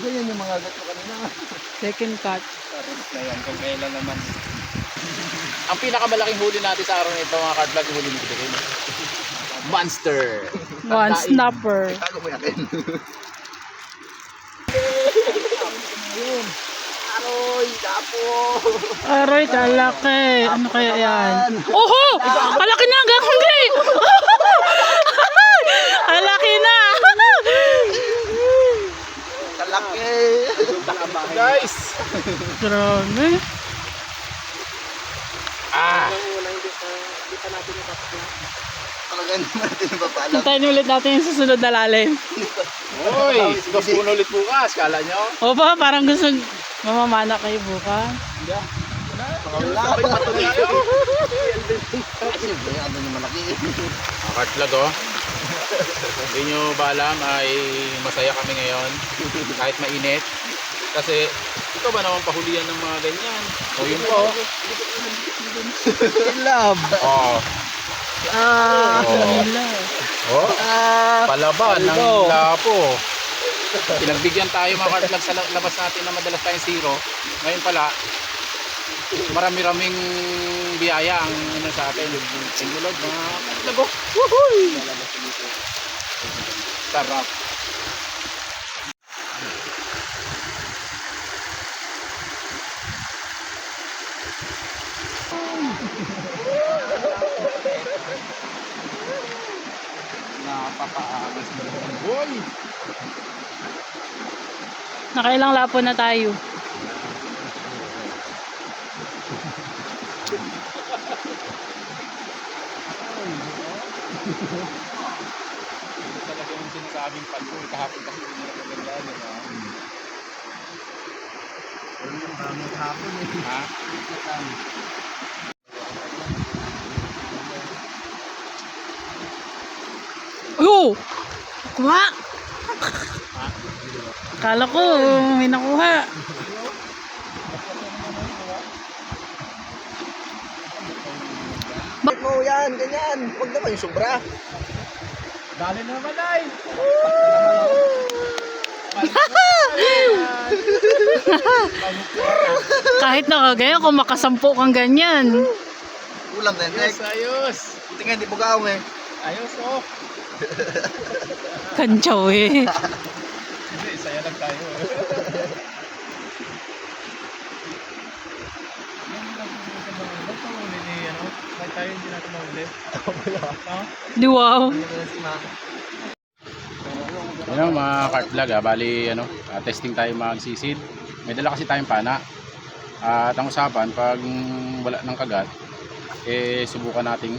Ganyan yung mga gato kanina. Second cut. Paris na yan. Kung kailan naman. Ang pinakamalaking huli natin sa araw nito mga card-vlog, huli nito rin. Monster! One snapper. Tago mo yakin. Aroy, dapo. Aroy, kalaki. Ano kaya yan? Oho! Kalaki na hanggang huli! Kalaki na! Kalaki. Guys! Grabe. Talaga naman natin napapalam. Hintayin ulit natin yung susunod na lalim. Uy! Gusto ulit bukas, kala nyo? Opo, parang gusto mamamana kayo bukas. Wala. Patuloy kayo. Siyempre, ano yung malaki. Mga card-vlog oh. Hindi nyo ba alam ay masaya kami ngayon kahit mainit. Kasi ito ba naman pahulihan ng mga ganyan? O yun po. Love. Oh. Wala. Oh. Palaban ng lapo. Pinagbigyan tayo mga card-vlog sa labas natin na madalas tayong zero. Ngayon pala, marami-raming biyaya ang ano sa atin. Singulog mga card-vlog oh. Woohoo! Sarap. Napakaagas mo. Boy! Nakailang lapo na tayo. Talaga yung sinasabing palpo. Kahapon kasi hindi na magandaan. Ano yung hamot hapon eh. Ha? Oh! Kuha! Akala ko may nakuha. Bakit mo yan? Ganyan. Huwag naman yung sobra. Dali na naman ay! Kahit nakagaya kung makasampu kang ganyan. Ulam na Ayos, yan. ayos! Buti nga hindi bugaong eh. Ayos oh! Kantsaw eh. Hindi, saya lang tayo. Bakit tayo hindi natin mahuli? Di wow. Ano mga cart vlog bali testing tayo magsisid. May dala kasi tayong pana. At ang usapan pag wala ng kagat, subukan nating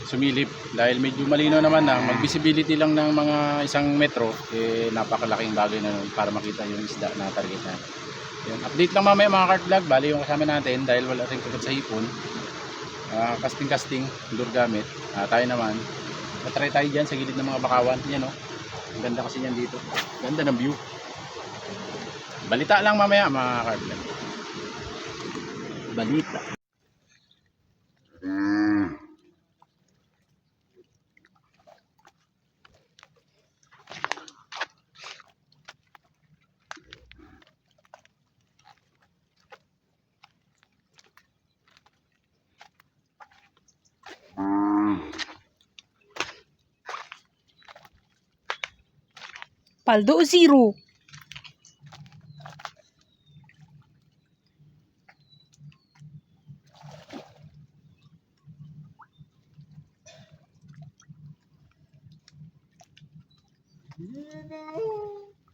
sumilip dahil medyo malinaw naman na mag-visibility lang ng mga 1 metro, napakalaking bagay na nun para makita yung isda na target natin. Yun, update lang mamaya mga cart vlog, bali yung kasama natin dahil wala rin kagat sa hipon. Casting lure gamit. Tayo naman patry tayo dyan sa gilid ng mga bakawan. Yan o, ang ganda kasi yan dito, ganda ng view. Balita lang mamaya mga cart vlog. Balita. Paldo o zero?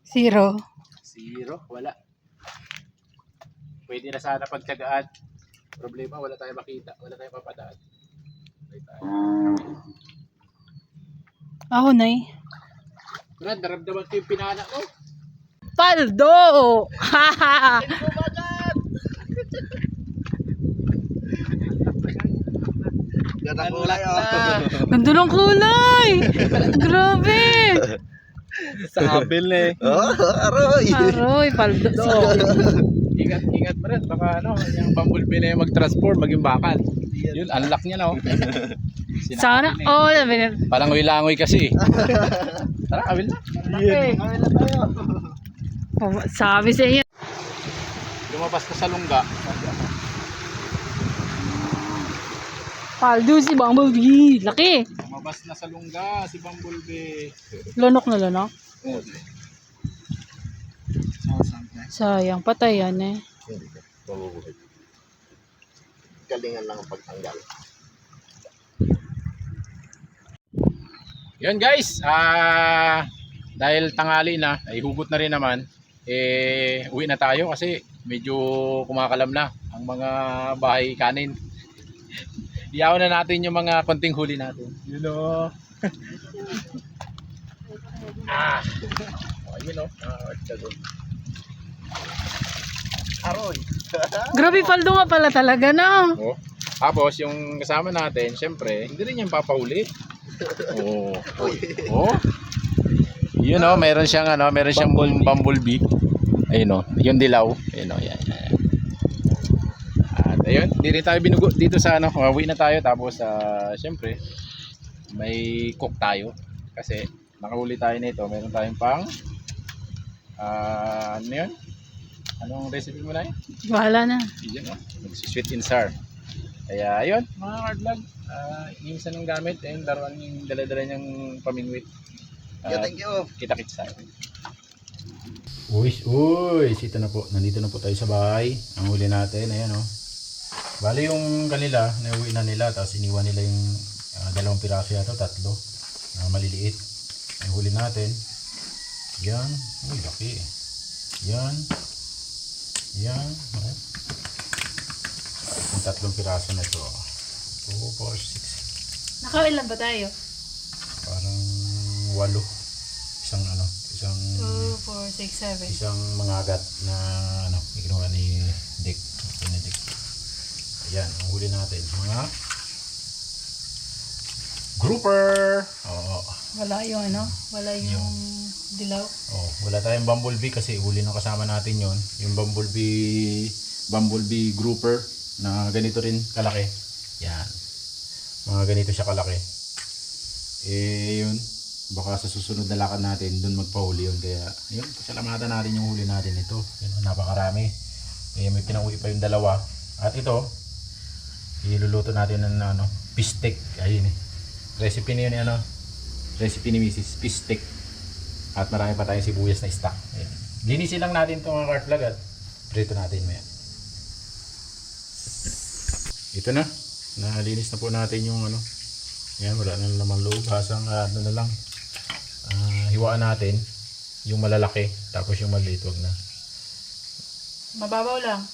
Zero. Zero, wala. Pwede na sana pagtyagaan. Problema, wala tayong makita, wala tayong papadaan. Ako na eh. Brad, naramdaman ko yung pinana ko. Paldo! Haha! Ganda kulay oh. Ganda ng kulay! Grabe! Sabil na eh. Oh, aroy. Aroy, paldo. Ingat, ingat Brad, baka yung bumblebee na yung mag-transform, maging bakal. Yun, unlock niya no. Sana, oh, sabi Palangoy-langoy kasi. Tara, awil na. Okay, kawin na tayo. Oh, sabi sa iyo. Lumabas na sa lungga. Paldo si Bumblebee. Laki. Lumabas na sa lungga si Bumblebee. Lunok na lunok. Sayang, patay yan eh. Hindi ka. Mabubuhay. Galingan lang ang pagtanggal. Yun guys, dahil tanghali na, ay hugot na rin naman, uwi na tayo kasi medyo kumakalam na ang mga bahay kanin. Iyawan na natin yung mga konting huli natin. You know. You know. Aroy. Grabe, Paldo nga pala talaga na. Oh. Tapos yung kasama natin, syempre, hindi rin yung papahuli. Oh. Oh. You know, meron siyang bumblebee. Ayun oh, yung dilaw. Ayun oh, yan. At ayun, hindi rin tayo binugo dito sa uwi na tayo tapos syempre may cook tayo kasi nakahuli tayo nito. Meron tayong pang ano yun? Anong recipe mo na yun? Bahala na. Yun oh, sweet and sour. Kaya ayun, mga hard vlog, inisan ng gamit and laruan yung dala-dala niyang pamingwit. Thank you. Kita-kits tayo. Uy, sito na po. Nandito na po tayo sa bahay. Ang huli natin, ayan oh. Bali yung kanila, nauwi na nila, tapos iniwan nila yung dalawang piraso yata, tatlo na maliliit. Ang huli natin, yan, uy, laki. Yan, oh. Yung tatlong piraso na ito. 2, 4, 6. Nakailan ba tayo? Parang 8. Isang 2, 4, 6, 7. isang mangagat na ginawa ni Dick. Ayan, ang huli natin. Mga grouper. Oo. Wala yung wala yung dilaw. Oh, wala tayong bumblebee kasi huli ng kasama natin yon. Yung bumblebee grouper na ganito rin kalaki. Yan. Mga ganito siya kalaki. Yun. Baka sa susunod na lakad natin doon magpahuli yun. Kaya yun, pasalamatan natin yung huli natin ito. Yun, napakarami. May pinauwi pa yung dalawa. At ito, iluluto natin ng pistek. Ayun eh. Recipe ni recipe ni Mrs. Pistek. At marami pa tayong sibuyas na stock. Ayun. Linisin lang natin itong mga cart vlog at prito natin maya. Ito na. Nalinis na po natin yung yan, wala na naman loob. Hasang na lang. Hiwaan natin yung malalaki. Tapos yung maliit, wag na. Mababaw lang.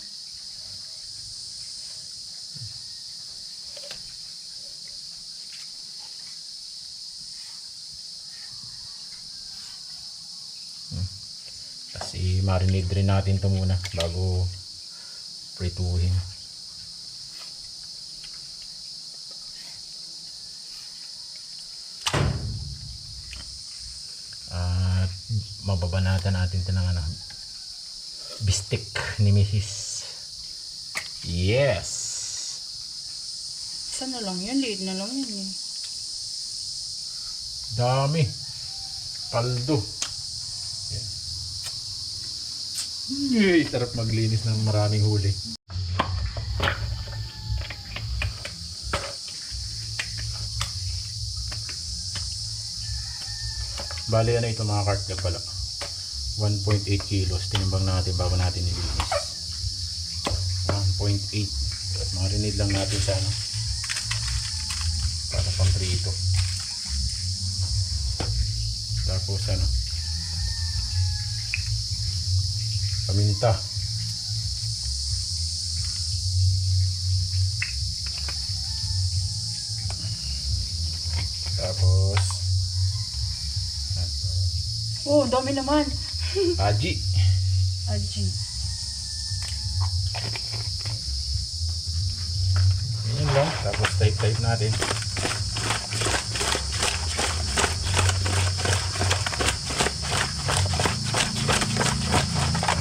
Kasi marinate rin natin ito muna bago prituhin. At mababanatan natin ito ng bistek ni Mrs. Yes. Isa na lang yun, liit na lang yun eh. Dami. Paldo. Yan. Sarap maglinis ng maraming huli. Bali ito mga cart vlog pala. 1.8 kilos. Tinimbang natin bago natin nilinis. 1.8. At marinate lang natin sa para pang prito. Tapos paminta. Tapos Oh, dami naman. aji. Aji. Yan lang. Tapos type natin.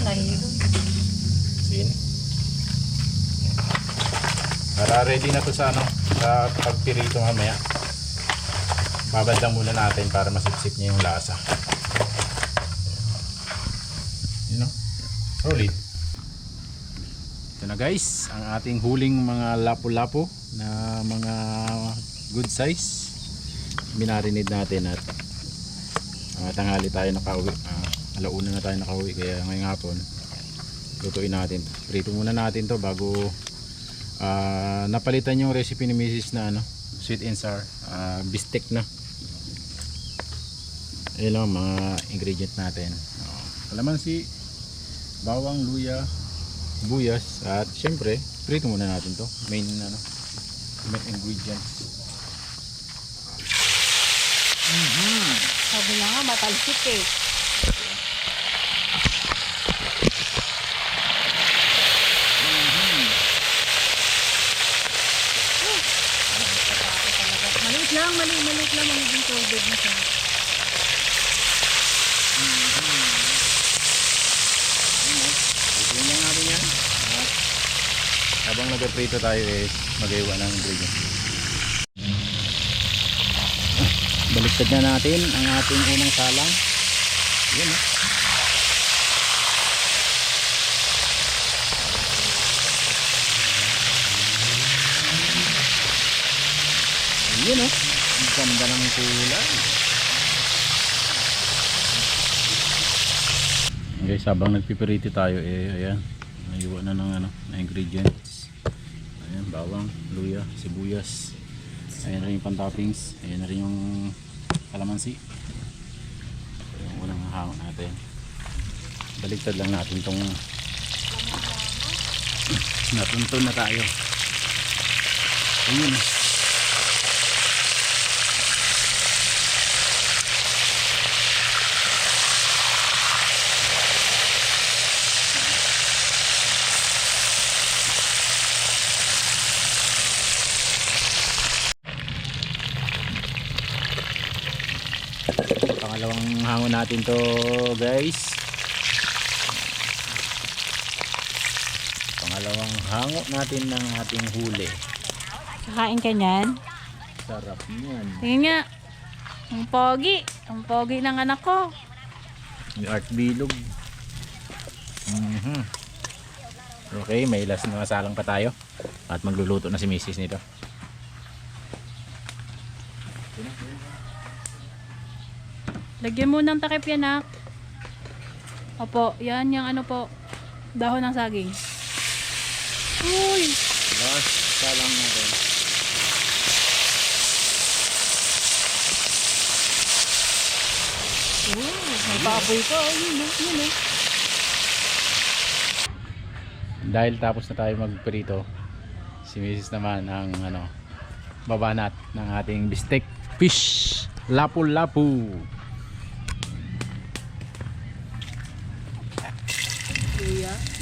Nahilo. Sin. Para ready na to sa sa pagpirito mamaya. Babad lang muna natin para masipsip niya yung lasa. Yun Solid. Ito na guys, ang ating huling mga lapu-lapu na mga good size. Binarinid natin at tanghali tayo nakauwi. Alauna na tayo nakauwi kaya ngayong hapon lutuin natin. Prito muna natin to bago napalitan yung recipe ni Mrs. na sweet and sour bistek na. Ayun lang mga ingredient natin. Kalamansi, bawang, luya, buyas at syempre prito muna natin to. Main ingredients. Sabi na nga, matalsik eh. Maliit lang magiging colded na siya. Ito lang natin yan. At habang nagprito tayo is mag-iwa ng ingredients. Baliktad na natin ang ating unang salang. Yan Yun ang ganda ng kulay. Guys, habang nagpipiriti tayo ayan, naiwan na ng na ingredients. Ayan, bawang, luya, sibuyas. Ayan na rin yung pan-toppings. Ayan na rin yung kalamansi. Yung unang hahang natin. Baligtad lang natin tong natuntun na tayo. Ayun pangalawang hangon natin to guys. Pangalawang hango natin ng ating huli. Kakain ka niyan? Sarap niyan. Tingin nga. Ang pogi ng anak ko. Yung art bilog. Okay, may last na salang pa tayo. At magluluto na si Mrs. nito. Lagyan mo ng takip yan, nak. Opo, yan yung dahon ng saging. Uy! Last salang natin. May paapoy ko. Yun. Dahil tapos na tayo magprito, si Mrs. naman ang babanat ng ating bistek fish lapu-lapu.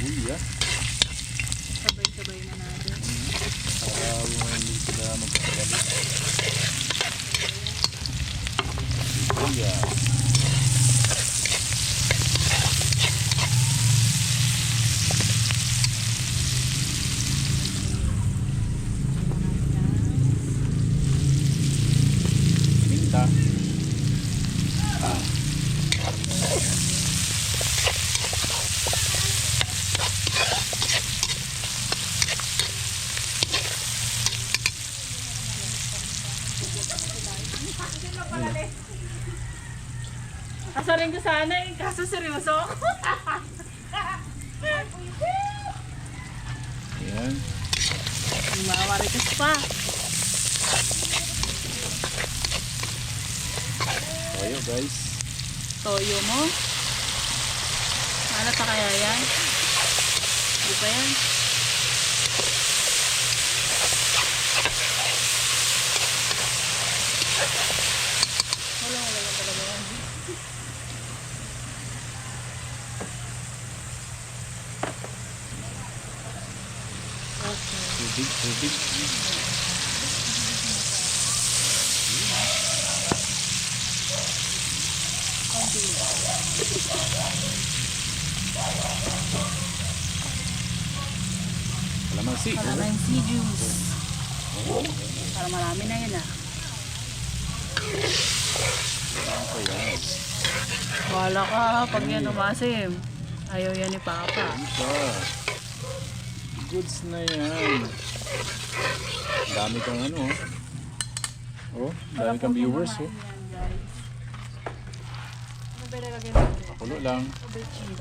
Luya. Sabay-sabay na natin. Para hindi sila magkakagali. Luya. Minta. Asarin ko sana kaso seryoso ako. Ayan. Mawarikas pa. Toyo guys. Toyo mo? Ano pa kaya yan? Di ba yan? Wala lang talaga yan. Tubig. Kalamansi. Kalamansi juice. Para marami na yun Wala ka pag yan umasim. Ayaw yan ni Papa. Ito. Goods na yan. Dami kang ano. Oh, dami kang viewers. Oh. Ano ba nilagay natin? Pakulo lang. Aubergine.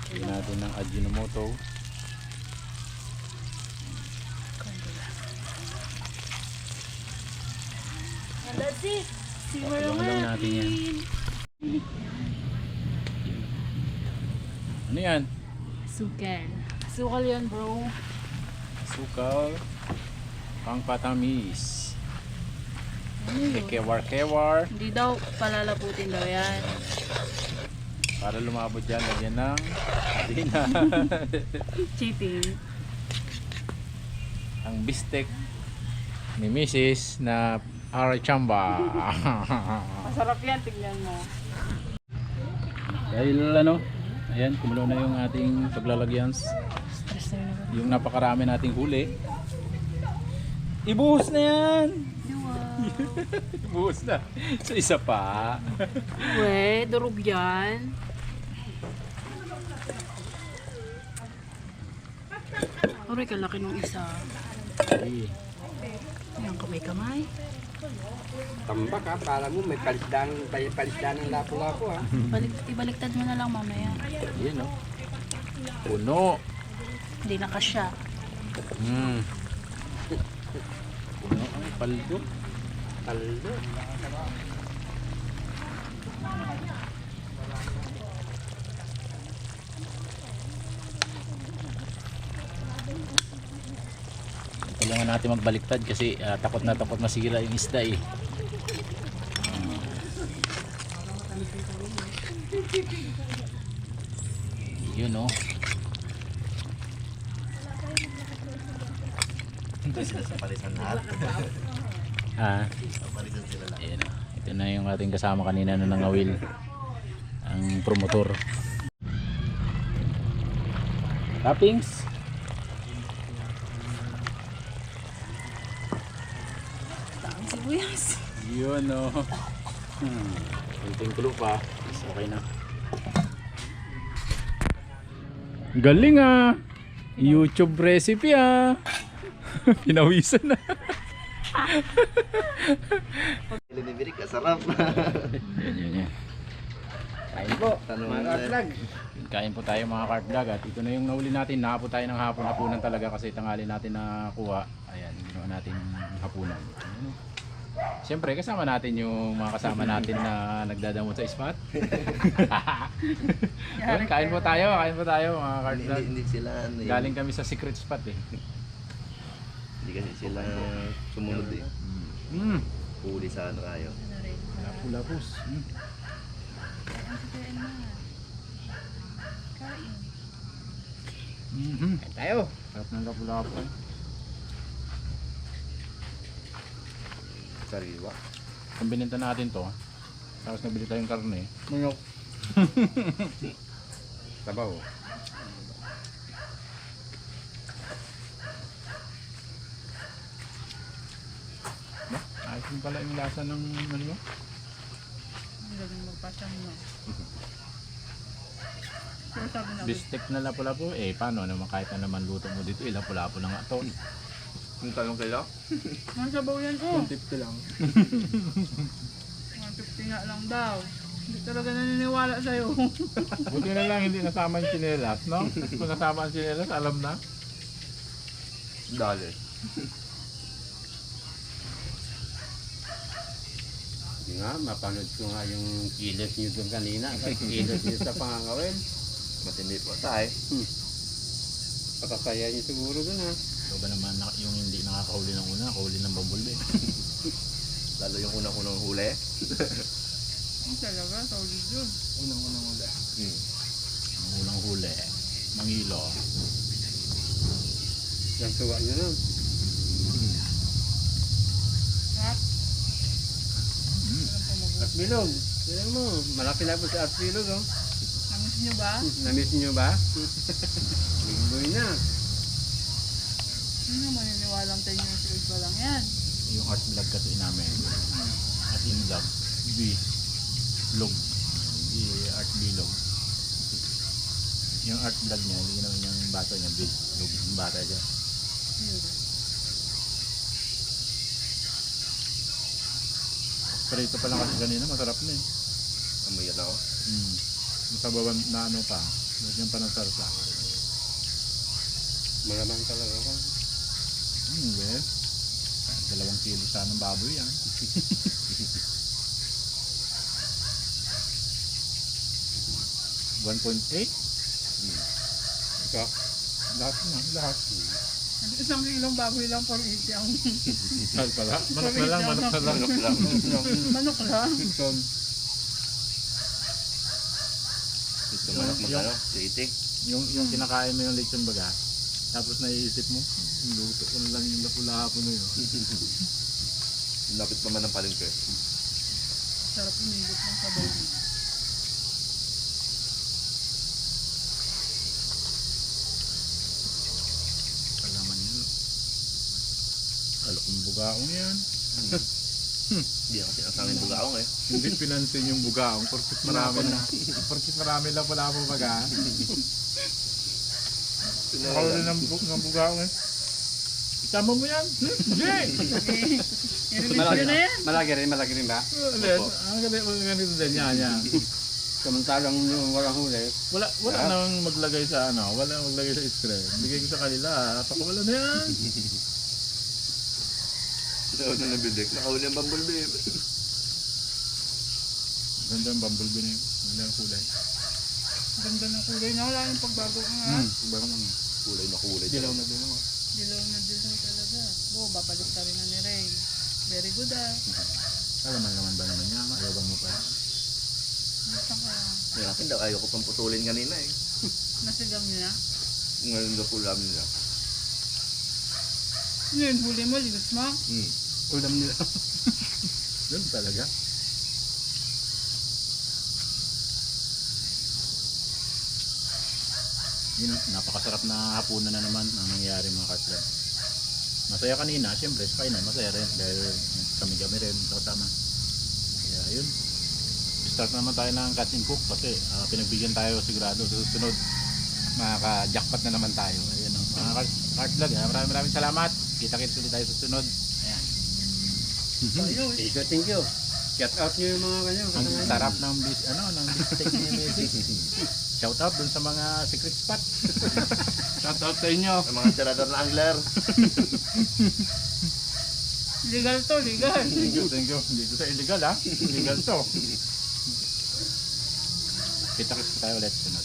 Lagyan natin ng Ajinomoto. And that's it. Simmer Pakuloan lang natin yan. Ano yan? Sukal. Sukal yan, bro. Sukal. Pangpatamis. Kewar-kewar. Hindi daw palalaputin daw yan. Para lumabot dyan, lagyan ng harina. Cheating. Ang bistek ni Mrs. na Arachamba. Masarap yan, tignan mo. Dahil ano, ayan, kumulo na yung ating paglalagyan. Stress na yun. Yung napakarami nating huli. Ibuhos na yan! Ibuhos na. So isa pa. We, durog yan. Aray, kalaki nung isa. Ay, Yan, kamay-kamay. Tambak ha, para mo may palisdan ng lapo-lapo ha. Ibaliktad mo na lang mamaya. yun o. Puno. Hindi na kasya. Puno ang paldo. Paldo. Kailangan natin magbaliktad kasi takot na masira yung isda eh. Yun o. Sa palisan lahat. Sa palisan sila lahat. Ayan o. Ito na yung ating kasama kanina na nangawil. Ang promotor. Toppings. Ang sibuyas. Yun o. Kunting kulo pa. Is okay na. Galing ah. YouTube recipe ah. Pinawisan na. Linibirik, kasarap. Yan. Kain po. Mga kartlag. Kain po tayo mga carp vlog at ito na yung nahuli natin. Nakapo tayo ng hapunan talaga kasi tangali natin na kuha. Ayan, ginawa natin yung hapunan. Ayan, oh. Siyempre kasama natin yung mga kasama natin na nagdadamot sa spot. Yun, kain po tayo mga carp vlog. Hindi sila ano yun. Galing kami sa secret spot eh. Hindi kasi sila sumunod eh. Huli sa ano kayo. Lapus. Kain tayo. Sarap ng lapu-lapu. Sariwa. Kung bininta natin to, tapos nabili tayong karne. Manok. Sabaw. Ayos din pala yung lasa ng ano mo. Galing magpasya mo. Pero sabi na, Bistek na lapu-lapu. Eh paano naman kahit na naman luto mo dito, lapu-lapu na nga to. Yung talong kilo? ang sabaw yan oh. 150 lang. 150 nga lang daw. Hindi talaga naniniwala sa'yo. Buti na lang hindi nasama yung chinelas, no? Kung nasama ang chinelas, alam na. Dali. Nga, mapanood ko nga yung kilos nyo doon kanina. Kilos nyo sa pangangawin. Matindi po tayo. Pakasaya nyo siguro doon ha. Ito ba naman yung hindi nakakahuli ng una, kahuli ng bambulbe. Lalo yung unang-unang huli. Ang talaga, solid yun. Unang-unang huli. Ang unang huli, mangilo. Yung tuwa nyo nun. Sarap. At bilog. Tignan mo, malaki na po sa at bilog oh. Namiss nyo ba? Namiss nyo ba? Linggoy na. Hindi naman naniniwalang 10 years old pa lang yan. Yung art vlog kasi namin. At in vlog, vlog. Di art vlog. Yung art vlog niya, hindi naman yung bata niya, big. Yung bata niya. Pero ito pa lang kasi kanina, masarap na eh. Amoy yan ako. Masabawan na ano pa. Lagyan pa ng sarsa. Malamang talaga ako. Well, 2 kilo sana ng baboy yan. $1.8? Ikaw? Lahat na, lahat. Isang kilong baboy lang for 80 ang Sal pala? Manok na lang, manok na lang. Manok lang. manok lang. Gusto manok magkano? 80. Yung kinakain mo yung lechon baga, tapos naiisip mo, luto ko na lang yung lapu-lapo na yun. Lapit pa man ng palengke. Sarap umigit ng sabaw. Kalaman yun. Kalokong bugaong yan. Hindi ako sinasangin bugaong eh. Hindi pinansin yung bugaong, porkit marami lapu-lapo baga. Nakawala ng bugaong eh. Isama mo yan? Hindi! Malaki na yan. Malaki rin ba? Ang ganito din yan. Samantalang walang huli. Wala nang maglagay sa wala nang maglagay sa screen. Bigay ko sa kanila, pakawala na yan. Sinaon na nabidik. Nakahuli ang bumblebee. Ganda ang bumblebee na yun. Ganda ang kulay. Ganda ng kulay na. Wala yung pagbago ka nga. Bago mo. Kulay na kulay. Dilaw na din naman. Dilaw na dilaw talaga. Babalik ka rin na ni Ray. Very good ah. Alaman naman ba naman niya? Ayaw mo pa. Gusto ko. Yung akin daw, ayaw ko pang putulin kanina eh. Nasigang niyo na. Ngayon na po namin nila. Ngayon huli mo, ligas mo. Ulam nila. Ganun talaga. Yun, napakasarap na hapunan na naman ang nangyayari mga katlab. Masaya kanina, siyempre sa kainan, masaya rin dahil kami rin kasama. Kaya yun. Start naman tayo ng catch and cook kasi pinagbigyan tayo sigurado sa susunod. Makaka-jackpot na naman tayo. Ayun, mga katlab, maraming salamat. Kita-kits ulit tayo sa susunod. Ayan. Thank you. Shout out nyo yung mga ganyan. Ang sarap ng bistek ni Mrs. Shout out dun sa mga secret spot. Shout out sa inyo. Ang mga tirador na angler. Legal to, legal. Thank you. Dito sa illegal ha. Illegal to. Kita-kits tayo ulit sunod.